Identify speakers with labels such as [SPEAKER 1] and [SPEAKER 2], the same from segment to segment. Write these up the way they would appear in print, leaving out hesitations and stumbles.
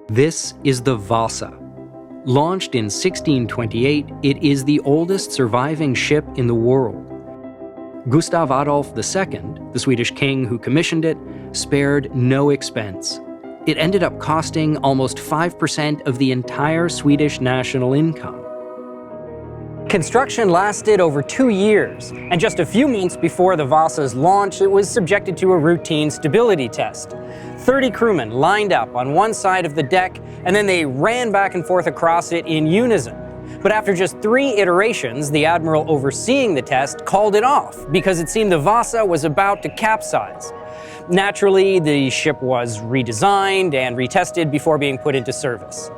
[SPEAKER 1] This is the Vasa. Launched in 1628, it is the oldest surviving ship in the world. Gustav Adolf II, the Swedish king who commissioned it, spared no expense. It ended up costing almost 5% of the entire Swedish national income. Construction lasted over 2 years, and just a few months before the Vasa's launch, it was subjected to a routine stability test. 30 crewmen lined up on one side of the deck, and then they ran back and forth across it in unison. But after just 3 iterations, the admiral overseeing the test called it off because it seemed the Vasa was about to capsize. Naturally, the ship was redesigned and retested before being put into service.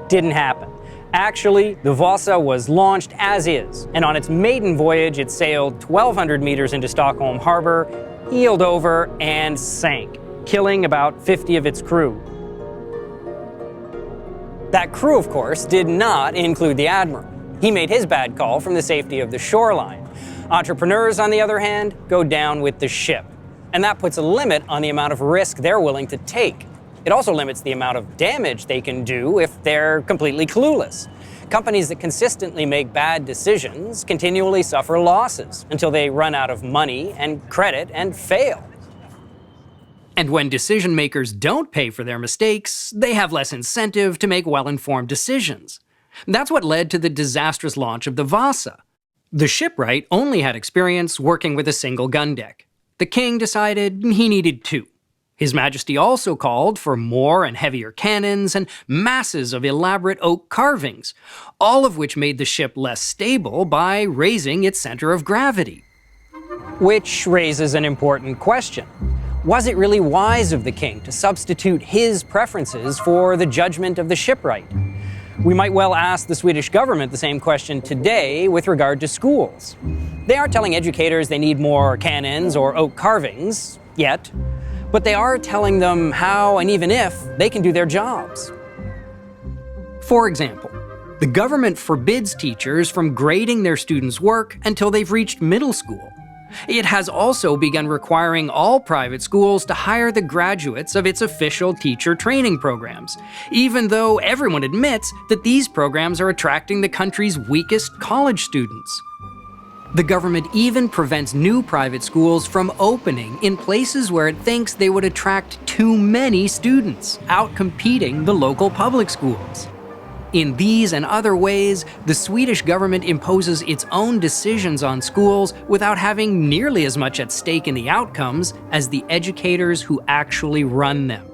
[SPEAKER 1] Didn't happen. Actually, the Vasa was launched as is, and on its maiden voyage it sailed 1,200 meters into Stockholm harbor, heeled over, and sank, killing about 50 of its crew. That crew, of course, did not include the admiral. He made his bad call from the safety of the shoreline. Entrepreneurs, on the other hand, go down with the ship, and that puts a limit on the amount of risk they're willing to take. It also limits the amount of damage they can do if they're completely clueless. Companies that consistently make bad decisions continually suffer losses until they run out of money and credit and fail. And when decision makers don't pay for their mistakes, they have less incentive to make well-informed decisions. That's what led to the disastrous launch of the Vasa. The shipwright only had experience working with a single gun deck. The king decided he needed 2. His Majesty also called for more and heavier cannons and masses of elaborate oak carvings, all of which made the ship less stable by raising its center of gravity. Which raises an important question. Was it really wise of the king to substitute his preferences for the judgment of the shipwright? We might well ask the Swedish government the same question today with regard to schools. They aren't telling educators they need more cannons or oak carvings, yet, but they are telling them how and even if they can do their jobs. For example, the government forbids teachers from grading their students' work until they've reached middle school. It has also begun requiring all private schools to hire the graduates of its official teacher training programs, even though everyone admits that these programs are attracting the country's weakest college students. The government even prevents new private schools from opening in places where it thinks they would attract too many students, outcompeting the local public schools. In these and other ways, the Swedish government imposes its own decisions on schools without having nearly as much at stake in the outcomes as the educators who actually run them.